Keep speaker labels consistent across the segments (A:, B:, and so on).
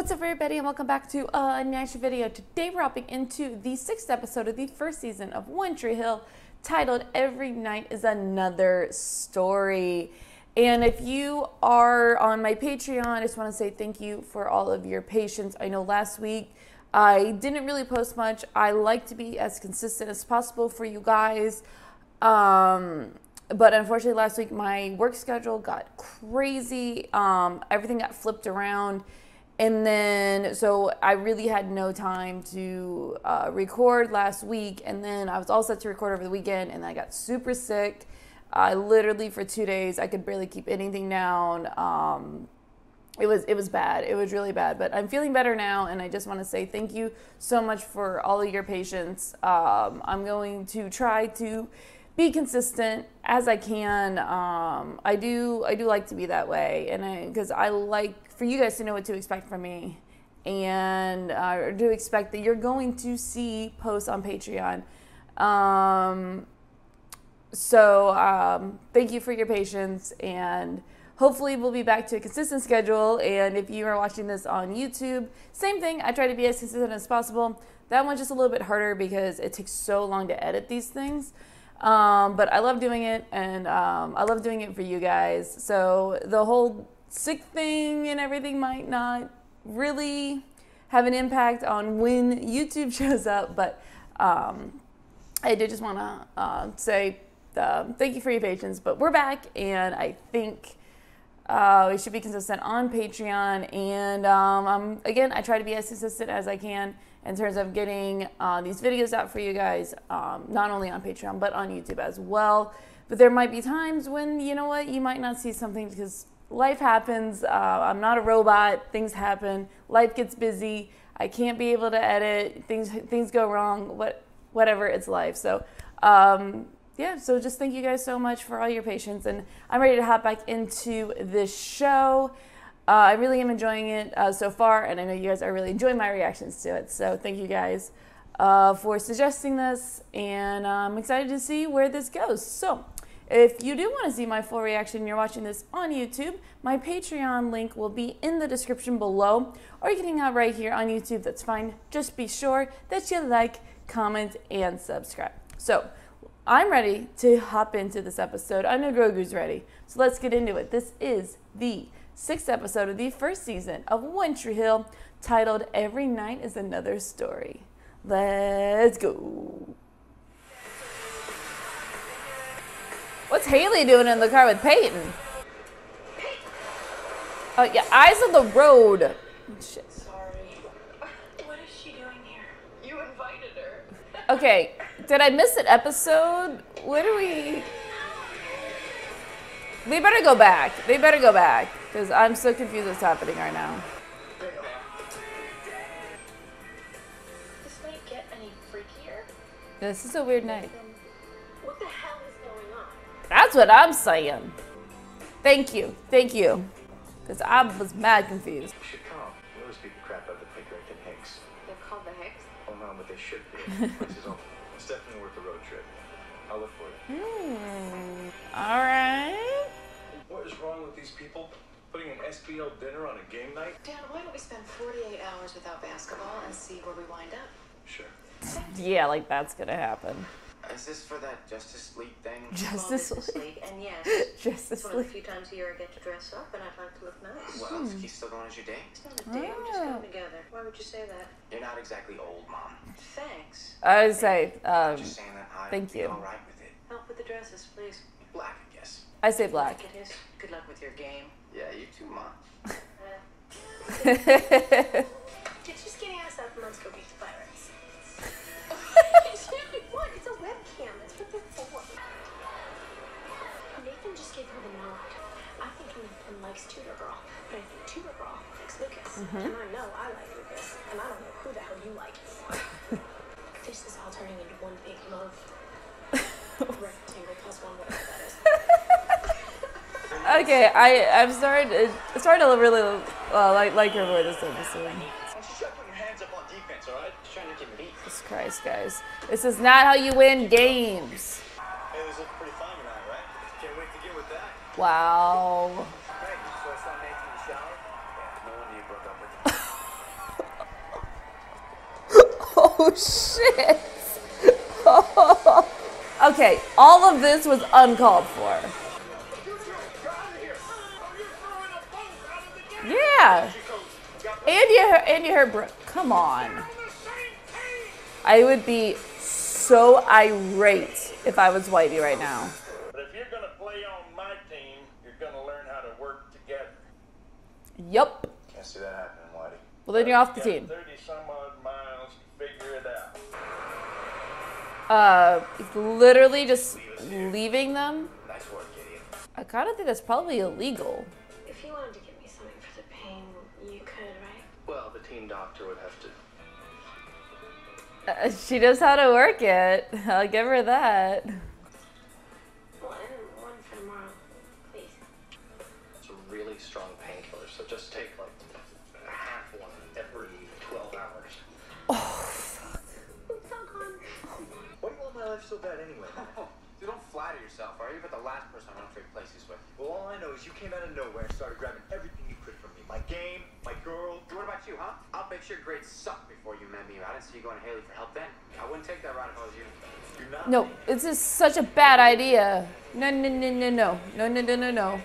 A: What's up, everybody, and welcome back to a Nigh video. Today we're hopping into the 6th episode of the 1st season of One Tree Hill, titled Every Night is Another Story. And if you are on my Patreon, I just want to say thank you for all of your patience. I know last week I didn't really post much. I like to be as consistent as possible for you guys. But unfortunately last week my work schedule got crazy. Everything got flipped around. And then, so I really had no time to record last week. And then I was all set to record over the weekend, and I got super sick. Literally for 2 days, I could barely keep anything down. It was bad. It was really bad. But I'm feeling better now, and I just want to say thank you so much for all of your patience. I'm going to try to be consistent as I can. I do like to be that way, and because I like for you guys to know what to expect from me, and I do expect that you're going to see posts on Patreon. So thank you for your patience, and hopefully we'll be back to a consistent schedule. And if you are watching this on YouTube, same thing. I try to be as consistent as possible. That one's just a little bit harder because it takes so long to edit these things. But I love doing it, and I love doing it for you guys. So the whole sick thing and everything might not really have an impact on when YouTube shows up, but I did just want to say thank you for your patience. But we're back, and I think we should be consistent on Patreon. And again, I try to be as consistent as I can in terms of getting these videos out for you guys, not only on Patreon, but on YouTube as well. But there might be times when, you know what, you might not see something because life happens. I'm not a robot. Things happen. Life gets busy. I can't be able to edit. Things go wrong. Whatever, it's life. So, yeah, so just thank you guys so much for all your patience. And I'm ready to hop back into this show. I really am enjoying it so far, and I know you guys are really enjoying my reactions to it. So thank you guys for suggesting this, and I'm excited to see where this goes. So if you do want to see my full reaction and you're watching this on YouTube, my Patreon link will be in the description below, or you can hang out right here on YouTube. That's fine. Just be sure that you like, comment, and subscribe. So I'm ready to hop into this episode. I know Grogu's ready, so let's get into it. This is the 6th episode of the 1st season of One Tree Hill, titled Every Night is Another Story. Let's go. What's Hailey doing in the car with Peyton? Oh yeah, eyes on the road. Shit.
B: Sorry. What is she doing here? You invited her.
A: Okay, did I miss an episode? What do we... They better go back. They better go back. Because I'm so confused what's happening right now.
B: This might get any freakier.
A: This is a weird night.
B: What the hell is going on?
A: That's what I'm saying. Thank you. Thank you. Because I was mad confused.
C: You should come. We always beat the crap out of the Pickerick and Hicks.
B: They're called the Hicks?
C: Oh no, but they should be. It's definitely worth the road trip. I'll look for you.
A: Alright.
C: What is wrong with these people? Putting an SBL dinner on a game night?
B: Dan, why don't we spend 48 hours without basketball and see where we wind up?
C: Sure.
A: Yeah, like that's gonna happen.
D: Is this for that Justice League thing?
A: Justice
E: League, and yes,
A: Justice
E: it's one of the
A: League.
E: few times a year I get to dress up, and I'd like to look nice.
D: Well, is he still going as your date?
E: It's not a date, we're just coming together. Why would you say that?
D: You're not exactly old, Mom.
E: Thanks.
A: I would say,
D: I'm just saying that I'd
A: thank
D: be
A: you.
D: all right with it.
E: Help with the dresses, please.
D: Black, I guess.
A: I say black.
E: Like it is. Good luck with your game.
D: Yeah, you too, Mom.
E: Just getting us up and let's go beat the pirates. What? It's a webcam. That's what they're for. Nathan just gave her the nod. I think Nathan likes Tudor Girl, but I think Tudor Girl likes Lucas. And I know I like Lucas, and I don't know who the hell you like. This is all turning into one big love rectangle plus one, whatever that is.
A: Okay, I'm starting to really like your voice this episode.
D: Shut your hands up on defense, all right? Just trying to get beat.
A: Jesus Christ, guys. This is not how you win games.
C: Hey, this looks pretty fine tonight, right? Can't wait to get with that.
A: Wow.
D: Hey, so I saw Nathan in the shower? Yeah, no wonder you broke up with him.
A: Oh, shit. Okay, all of this was uncalled for. Yeah. And you heard Brooke. Come on. I would be so irate if I was Whitey right now.
F: But if you're going to play on my team, you're going to learn how to work together.
A: Yup.
C: Can't see that happening, Whitey.
A: Well, then you're off the
F: Got
A: team.
F: 30 some odd miles to figure it out.
A: Literally just leaving them.
C: Nice work, Gideon.
A: I kind of think that's probably illegal.
E: If you wanted to give me something for the pain, you could, right?
C: Well, the team doctor would have to.
A: She knows how to work it. I'll give her that.
E: One for tomorrow, please.
C: It's a really strong painkiller, so just take like half one every 12 hours. Why do you want my life so bad anyway?
D: You don't flatter yourself, are you? But the last person I want to trade places with.
C: Well, all I know is you came out of nowhere and started grabbing everything you could from me. My game, my girl.
D: What about you, huh? I'll bet your grades sucked before you met me. I didn't see you going to Haley for help then. I wouldn't take that route if I was you.
C: You're not.
A: No, this is such a bad idea. No, no, no, no, no. No, no, no, no, no.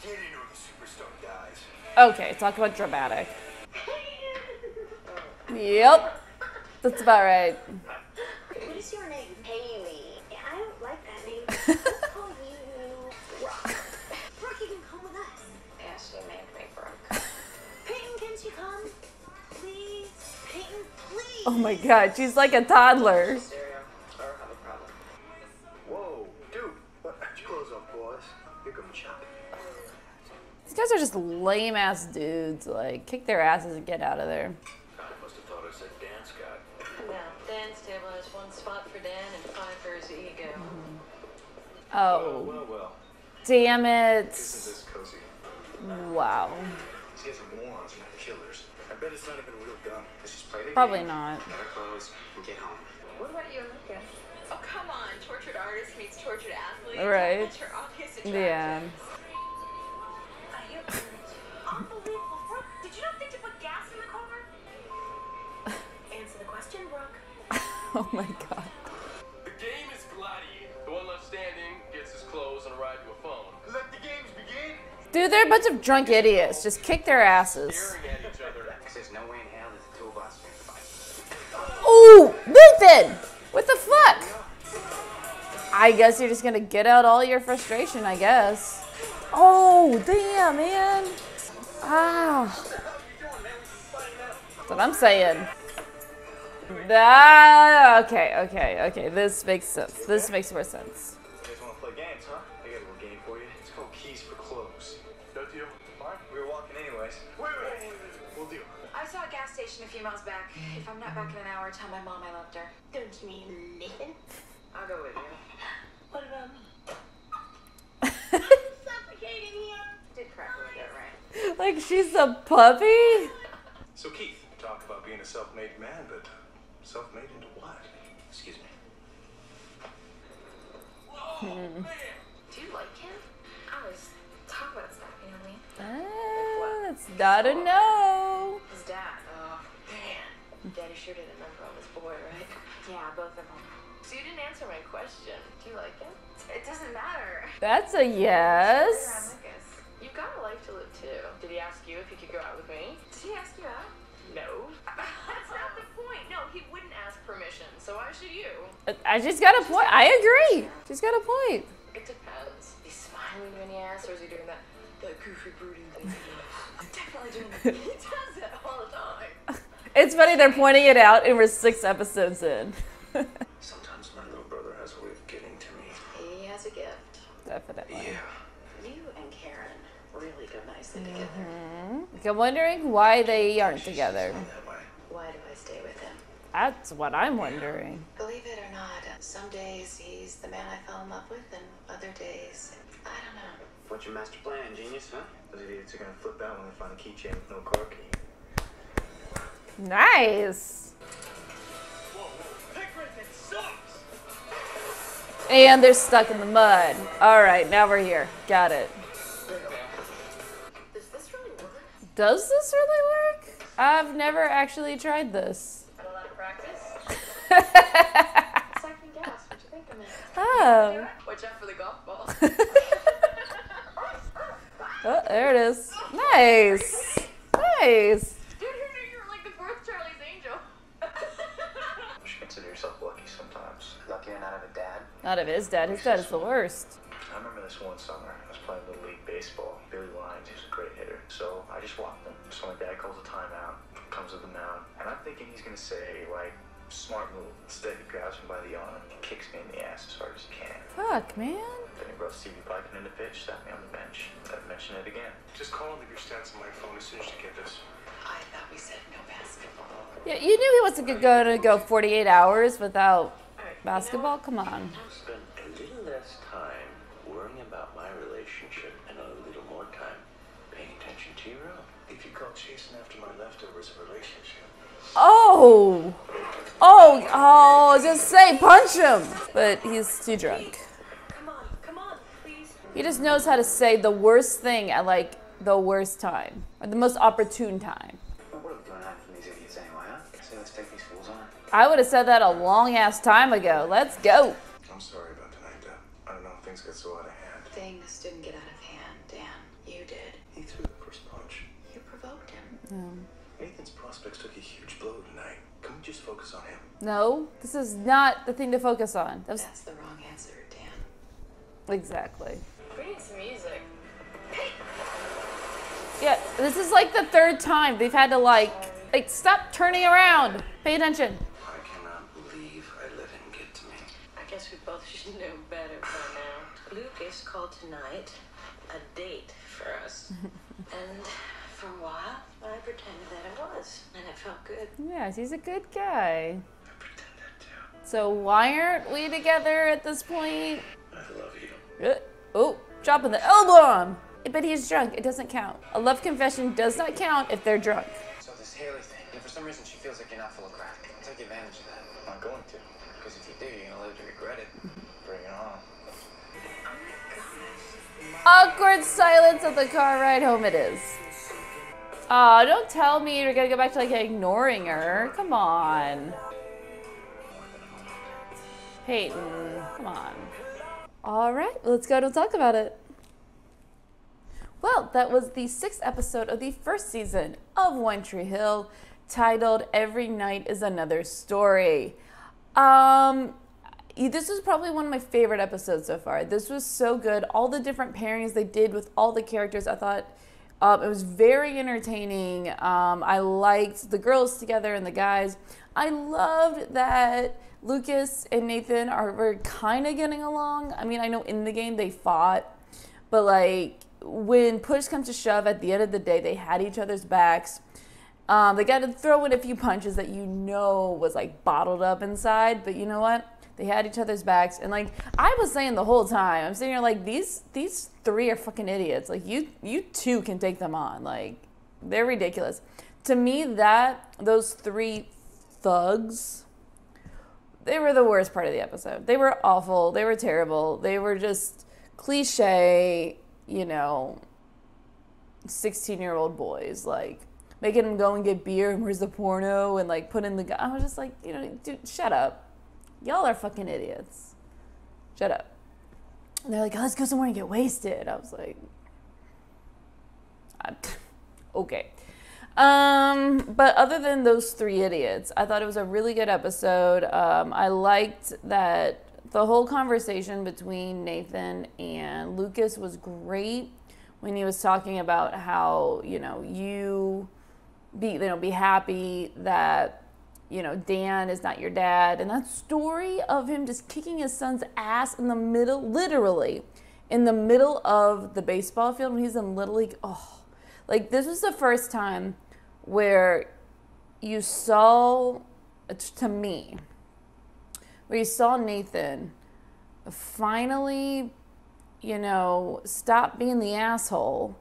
C: Get into it, superstar guys.
A: Okay, talk about dramatic. Yep. That's about right.
E: What is your name? Haley. Yeah, I don't like that name. Let's call you Brooke. Brooke, you can come with us.
B: Yeah, she made me Brooke.
E: Peyton, can she come? Please? Peyton, please.
A: Oh my god, she's like a toddler.
D: Stereo. I don't have a problem.
C: Whoa, dude. What? Put your clothes off, boys. Here come Chuck.
A: These guys are just lame ass dudes. Like, kick their asses and get out of there.
C: I must have thought I said Dan Scott.
B: No, Dan's table has one spot for Dan and 5 for his ego.
A: Oh,
C: Well.
A: damn
C: Isn't
A: it.
C: this cozy?
A: Wow.
C: These guys are morons, not killers. I bet it's not even a real gun.
D: Let's just play the
A: Probably
D: game.
A: not.
D: Get our clothes and get home.
B: What about you and Lucas? Oh, come on. Tortured artist meets tortured athlete.
A: Right.
B: That's your obvious
A: Yeah.
B: attraction.
E: Unbelievable. Brooke, did you not think to put gas in the car? Answer the question, Brooke.
A: Oh my god.
F: The game is gladiator. The one left standing gets his clothes and a ride to a phone.
C: Let the games begin.
A: Dude, they're a bunch of drunk idiots. Just kick their asses.
F: Staring at each other.
D: Because there's no way in hell that the two of us can fight.
A: Ooh, Nathan! What the fuck? I guess you're just gonna get out all your frustration, I guess. Oh, damn, man. Ah. That's what I'm saying. Okay. This makes sense. This makes more sense.
C: You guys want to play games, huh? I got a little game for you. It's called Keys for Clothes.
F: No deal.
C: Fine. We were walking anyways. Wait. We'll do.
B: I saw a gas station a few miles back. If I'm not back in an hour, tell my mom I loved her.
E: Don't you mean Nathan?
B: I'll go with you.
E: What about me? Suffocating here.
B: Did crack a little bit, right?
A: Like she's a puppy?
C: So Keith, talk about being a self-made man, but self-made into what? Excuse me.
B: Do you like him? I was talking about stuff, you know what I mean?
A: Ah, it's not a no.
B: His dad. Oh, man. Daddy sure did a number on his boy, right? Yeah, both of them. So you didn't answer my question. Do you like him? It doesn't matter.
A: That's a yes.
B: Lucas. You've got a life to live too. Did he ask you if he could go out with me? Did he ask you out? No. That's not the point. No, he wouldn't ask permission. So why should you?
A: She's got a point. I agree. She's got a point.
B: It depends. Is he smiling when he asks, or is he doing that goofy brooding thing? Definitely doing that. He does that all the time.
A: It's funny they're pointing it out and we're 6 episodes in.
C: Sometimes my little brother has a way of getting to me.
B: He has a gift.
A: Definitely.
B: You and Karen really go nicely together.
A: I'm wondering why they aren't together.
C: That way.
B: Why do I stay with him?
A: That's what I'm wondering.
B: Believe it or not, some days he's the man I fell in love with, and other days, I don't know.
D: What's your master plan, genius, huh?
C: Those idiots are gonna flip out when they find a keychain with no car key.
A: Nice. And they're stuck in the mud. All right, now we're here. Got it.
B: Does this really work?
A: Does this really work? I've never actually tried this.
B: Had a lot of practice. Second guess. What you think of me?
A: Oh.
B: Watch out for the golf ball.
A: Oh, there it is. Nice. Nice.
B: Dude, who knew you were like the fourth Charlie's Angel?
C: You should consider yourself lucky sometimes.
D: Lucky you're not have a dad.
A: Not of his dad. His dad is the worst.
C: I remember this one summer, I was playing Little League Baseball. Billy Lyons, he's a great hitter. So I just walked him. So my dad calls a timeout, comes to the mound, and I'm thinking he's gonna say, like, smart move. Instead, he grabs me by the arm and kicks me in the ass as hard as he can.
A: Fuck, man.
C: Then he brought Stevie Piping in the pitch, sat me on the bench. I'd mention it again.
F: Just call and leave your stats on my phone as soon as you get this.
B: I thought we said no basketball.
A: Yeah, you knew he wasn't gonna go 48 hours without basketball. Come on.
G: Spend a little less time worrying about my relationship and a little more time paying attention to your own.
F: If you call chasing after my leftovers a relationship.
A: Oh. Oh, just say punch him. But he's too drunk.
E: Come on, please.
A: He just knows how to say the worst thing at like the worst time or the most opportune time.
D: What are we doing hiding from these idiots anyway, huh? So let's take these fools on.
A: I would have said that a long ass time ago. Let's go.
F: I'm sorry about tonight, Dad. I don't know, things got so out of hand.
B: Things didn't get out of hand, Dan. You did.
F: He threw the first punch.
B: You provoked him.
F: Nathan's prospects took a huge blow tonight. Can we just focus on him?
A: No, this is not the thing to focus on.
B: That's the wrong answer, Dan.
A: Exactly.
B: We need some music.
A: Yeah, this is like the third time they've had to like stop turning around. Pay attention.
G: I cannot believe I let him get to me.
B: I guess we both should know better by now. Lucas called tonight a date for us. And for a while, I pretended that it was. And it felt good.
A: Yes, he's a good guy.
G: I pretended to.
A: So why aren't we together at this point?
G: I love you.
A: Oh, dropping the elbow on him. But he's drunk. It doesn't count. A love confession does not count if they're drunk.
D: So this Haley thing, and for some reason she feels like you're not full of crap. Take advantage of that.
C: I'm not going to.
D: Because if you do, you're gonna live to regret it.
C: Bring it on.
A: Awkward silence of the car ride home it is. Aw, don't tell me you're gonna go back to like ignoring her. Come on. Peyton, come on. All right, let's go to talk about it. Well, that was the 6th episode of the 1st season of One Tree Hill, titled Every Night is Another Story. This was probably one of my favorite episodes so far. This was so good. All the different pairings they did with all the characters, I thought it was very entertaining. I liked the girls together and the guys. I loved that Lucas and Nathan were kind of getting along. I mean, I know in the game they fought, but like when push comes to shove, at the end of the day, they had each other's backs. They got to throw in a few punches that you know was like bottled up inside, but you know what? They had each other's backs, and like I was saying the whole time, I'm sitting here like these three are fucking idiots. Like you two can take them on. Like they're ridiculous. To me, those three thugs, they were the worst part of the episode. They were awful. They were terrible. They were just cliche, 16-year-old boys, like making them go and get beer and where's the porno and like put in the gun. I was just like, dude, shut up. Y'all are fucking idiots. Shut up. And they're like, oh, let's go somewhere and get wasted. I was like, okay. But other than those three idiots, I thought it was a really good episode. I liked that the whole conversation between Nathan and Lucas was great when he was talking about how, you be happy that, Dan is not your dad. And that story of him just kicking his son's ass in the middle, literally, in the middle of the baseball field when he's in Little League. Oh, like this was the first time where you saw, to me, where you saw Nathan finally, stop being the asshole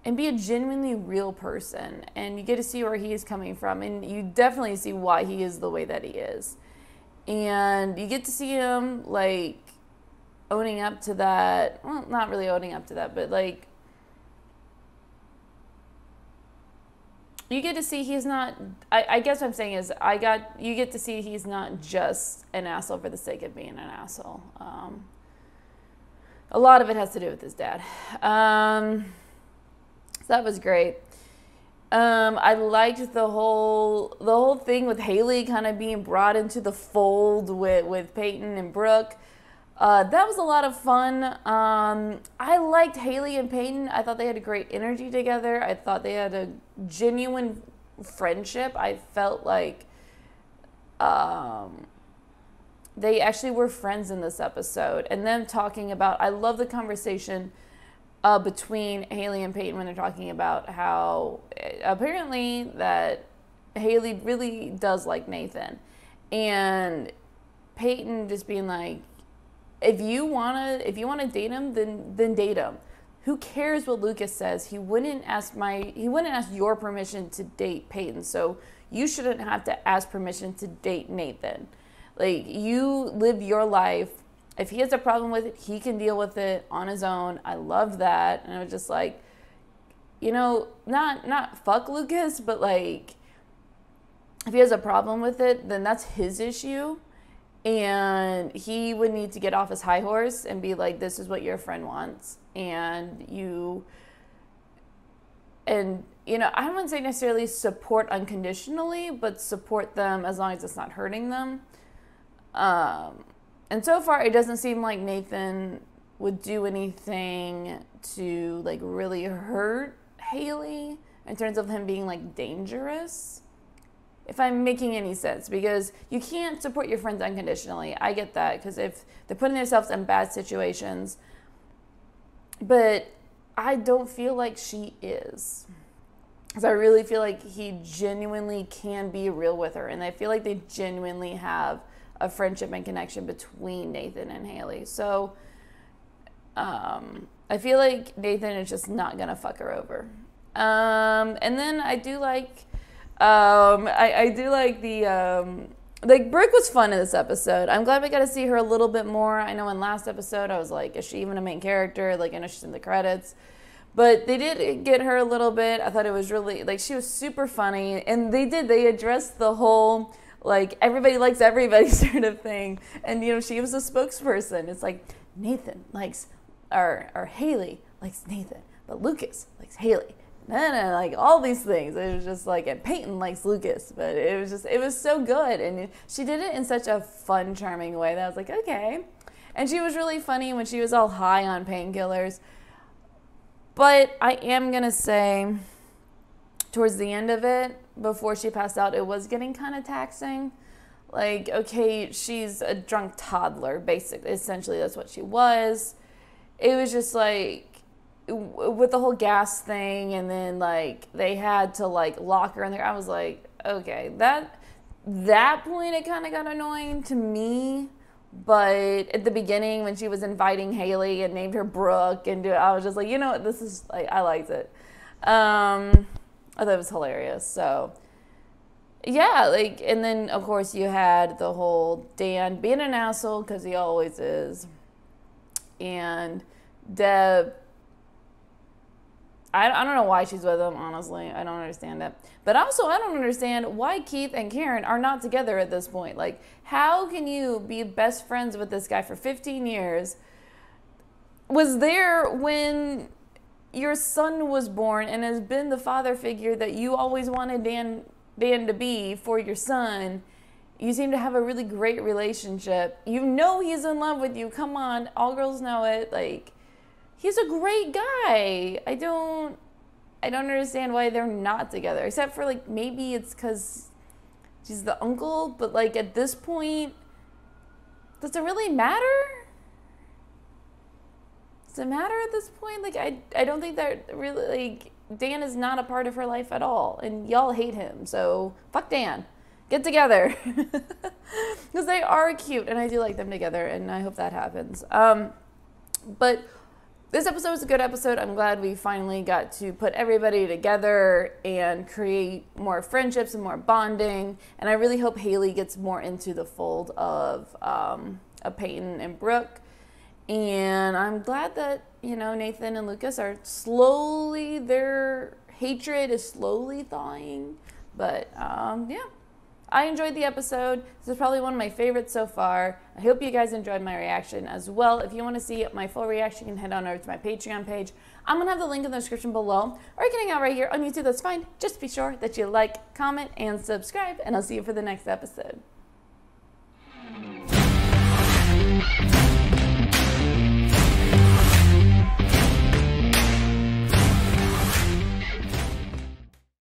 A: and be a genuinely real person. And you get to see where he is coming from. And you definitely see why he is the way that he is. And you get to see him, like, owning up to that. Well, not really owning up to that, but, like, you get to see he's not, I guess what I'm saying is you get to see he's not just an asshole for the sake of being an asshole. A lot of it has to do with his dad. So that was great. I liked the whole thing with HAILEY kind of being brought into the fold with Peyton and Brooke. That was a lot of fun. I liked HAILEY and Peyton. I thought they had a great energy together. I thought they had a genuine friendship. I felt like they actually were friends in this episode. And them talking about, I love the conversation between HAILEY and Peyton when they're talking about how apparently that HAILEY really does like Nathan. And Peyton just being like, if you wanna date him, then date him. Who cares what Lucas says? He wouldn't ask your permission to date Peyton, so you shouldn't have to ask permission to date Nathan. Like, you live your life. If he has a problem with it, he can deal with it on his own. I loved that. And I was just like, you know, not fuck Lucas, but like, if he has a problem with it, then that's his issue. And he would need to get off his high horse and be like, this is what your friend wants. And you know, I wouldn't say necessarily support unconditionally, but support them as long as it's not hurting them. And so far, it doesn't seem like Nathan would do anything to like really hurt HAILEY in terms of him being like dangerous. If I'm making any sense, because you can't support your friends unconditionally. I get that, because if they're putting themselves in bad situations, but I don't feel like she is. Because I really feel like he genuinely can be real with her, and I feel like they genuinely have a friendship and connection between Nathan and HAILEY. So I feel like Nathan is just not gonna fuck her over. And then I do like I do like the like Brooke was fun in this episode. I'm glad we got to see her a little bit more. I know in last episode I was like, is she even a main character? Like, I know she's in the credits, but they did get her a little bit. I thought it was really, like, she was super funny, and they addressed the whole like everybody likes everybody sort of thing. And you know, she was a spokesperson. It's like Nathan likes or HAILEY likes Nathan, but Lucas likes HAILEY. No, like all these things. It was just like, and Peyton likes Lucas, but it was so good. And she did it in such a fun, charming way that I was like, okay. And she was really funny when she was all high on painkillers. But I am going to say, towards the end of it, before she passed out, it was getting kind of taxing. Like, okay, she's a drunk toddler, basically. Essentially, that's what she was. It was just like, with the whole gas thing, and then like they had to like lock her in there, I was like, okay, that point it kind of got annoying to me. But at the beginning when she was inviting HAILEY and named her Brooke and I was just like, you know what, this is like, I liked it. I thought it was hilarious. So yeah, like, and then of course you had the whole Dan being an asshole, because he always is, and Deb, I don't know why she's with him, honestly. I don't understand it. But also, I don't understand why Keith and Karen are not together at this point. Like, how can you be best friends with this guy for 15 years? Was there when your son was born and has been the father figure that you always wanted Dan to be for your son. You seem to have a really great relationship. You know he's in love with you. Come on, all girls know it. Like, he's a great guy. I don't understand why they're not together. Except for, like, maybe it's because she's the uncle. But, like, at this point, does it really matter? Does it matter at this point? Like, I don't think that really, like, Dan is not a part of her life at all. And y'all hate him. So, fuck Dan. Get together. Because they are cute. And I do like them together. And I hope that happens. But this episode was a good episode. I'm glad we finally got to put everybody together and create more friendships and more bonding. And I really hope HAILEY gets more into the fold of Peyton and Brooke. And I'm glad that, you know, Nathan and Lucas are slowly, they're hatred is slowly thawing. But yeah, I enjoyed the episode. This is probably one of my favorites so far. I hope you guys enjoyed my reaction as well. If you want to see my full reaction, you can head on over to my Patreon page. I'm going to have the link in the description below, or you can hang out right here on YouTube. That's fine. Just be sure that you like, comment, and subscribe, and I'll see you for the next episode.